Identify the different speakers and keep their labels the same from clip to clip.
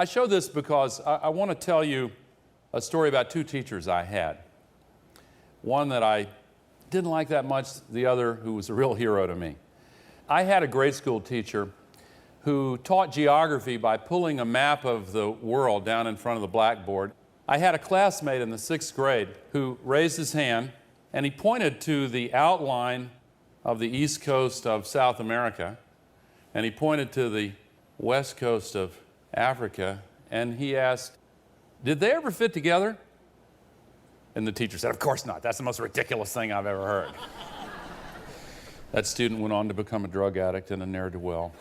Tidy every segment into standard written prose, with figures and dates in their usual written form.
Speaker 1: I show this because I want to tell you a story about two teachers I had. One that I didn't like that much, the other who was a real hero to me. I had a grade school teacher who taught geography by pulling a map of the world down in front of the blackboard. I had a classmate in the 6th grade who raised his hand and he pointed to the outline of the east coast of South America, and he pointed to the west coast of Africa, and he asked, "Did they ever fit together?" And the teacher said, "Of course not. That's the most ridiculous thing I've ever heard." That student went on to become a drug addict and a ne'er-do-well.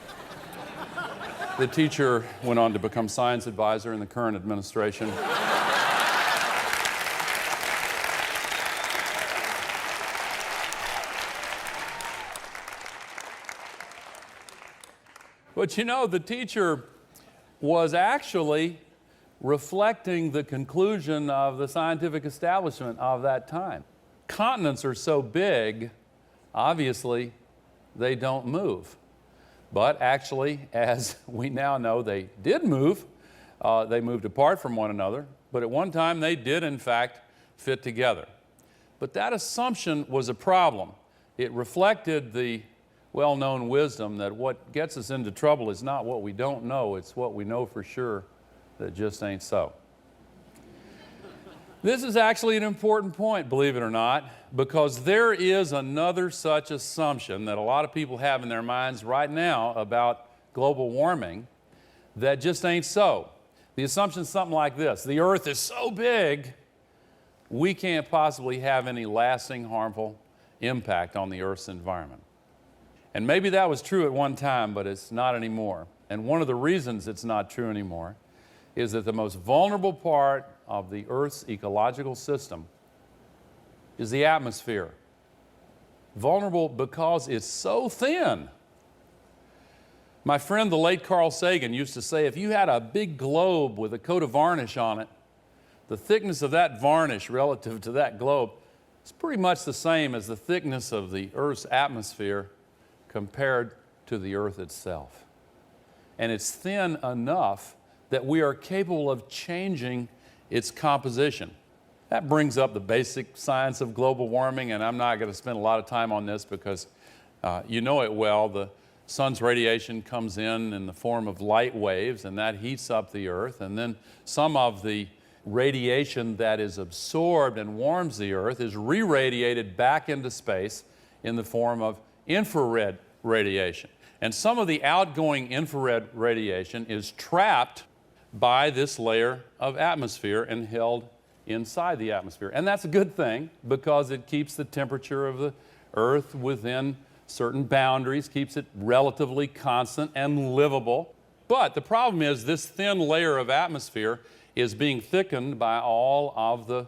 Speaker 1: The teacher went on to become science advisor in the current administration. But you know, the teacher was actually reflecting the conclusion of the scientific establishment of that time. Continents are so big, obviously, they don't move. But actually, as we now know, they did move. They moved apart from one another, but at one time they did, in fact, fit together. But that assumption was a problem. It reflected the well-known wisdom that what gets us into trouble is not what we don't know, it's what we know for sure that just ain't so. This is actually an important point, believe it or not, because there is another such assumption that a lot of people have in their minds right now about global warming that just ain't so. The assumption is something like this: the Earth is so big, we can't possibly have any lasting harmful impact on the Earth's environment. And maybe that was true at one time, but it's not anymore. And one of the reasons it's not true anymore is that the most vulnerable part of the Earth's ecological system is the atmosphere. Vulnerable because it's so thin. My friend, the late Carl Sagan, used to say, if you had a big globe with a coat of varnish on it, the thickness of that varnish relative to that globe is pretty much the same as the thickness of the Earth's atmosphere compared to the Earth itself. And it's thin enough that we are capable of changing its composition. That brings up the basic science of global warming, and I'm not going to spend a lot of time on this because you know it well. The sun's radiation comes in the form of light waves, and that heats up the Earth, and then some of the radiation that is absorbed and warms the Earth is re-radiated back into space in the form of infrared radiation. And some of the outgoing infrared radiation is trapped by this layer of atmosphere and held inside the atmosphere. And that's a good thing because it keeps the temperature of the Earth within certain boundaries, keeps it relatively constant and livable. But the problem is this thin layer of atmosphere is being thickened by all of the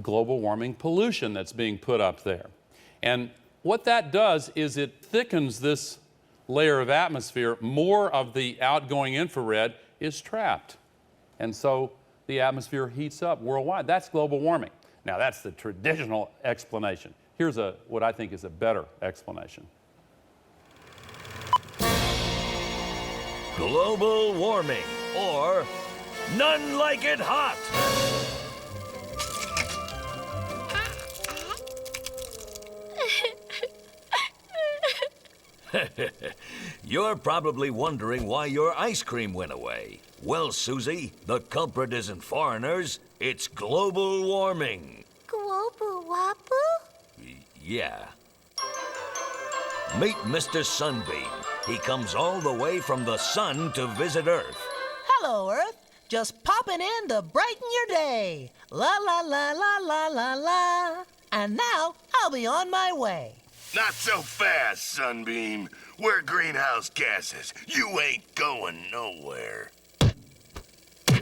Speaker 1: global warming pollution that's being put up there. And what that does is it thickens this layer of atmosphere. More of the outgoing infrared is trapped. And so the atmosphere heats up worldwide. That's global warming. Now, that's the traditional explanation. Here's what I think is a better explanation.
Speaker 2: Global warming, or none like it hot. You're probably wondering why your ice cream went away. Well, Susie, the culprit isn't foreigners, it's global warming.
Speaker 3: Global wobble?
Speaker 2: Yeah. Meet Mr. Sunbeam. He comes all the way from the sun to visit Earth.
Speaker 4: Hello, Earth. Just popping in to brighten your day. La la la la la la la. And now I'll be on my way.
Speaker 5: Not so fast, Sunbeam. We're greenhouse gases. You ain't going nowhere.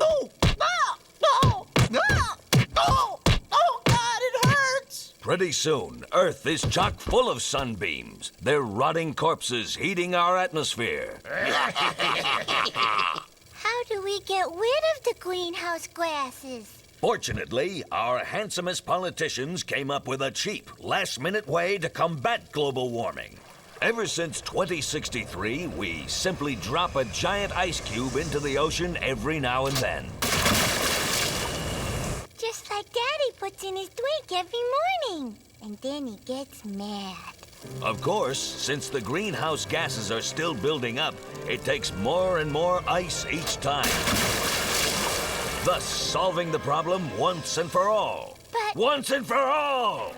Speaker 4: Oh! Ah! Oh! Ah! Oh! Oh, God, it hurts!
Speaker 2: Pretty soon, Earth is chock full of sunbeams. They're rotting corpses heating our atmosphere.
Speaker 3: How do we get rid of the greenhouse gases?
Speaker 2: Fortunately, our handsomest politicians came up with a cheap, last-minute way to combat global warming. Ever since 2063, we simply drop a giant ice cube into the ocean every now and then.
Speaker 3: Just like Daddy puts in his drink every morning. And then he gets mad.
Speaker 2: Of course, since the greenhouse gases are still building up, it takes more and more ice each time. Thus, solving the problem once and for all.
Speaker 3: But-
Speaker 2: Once and for all!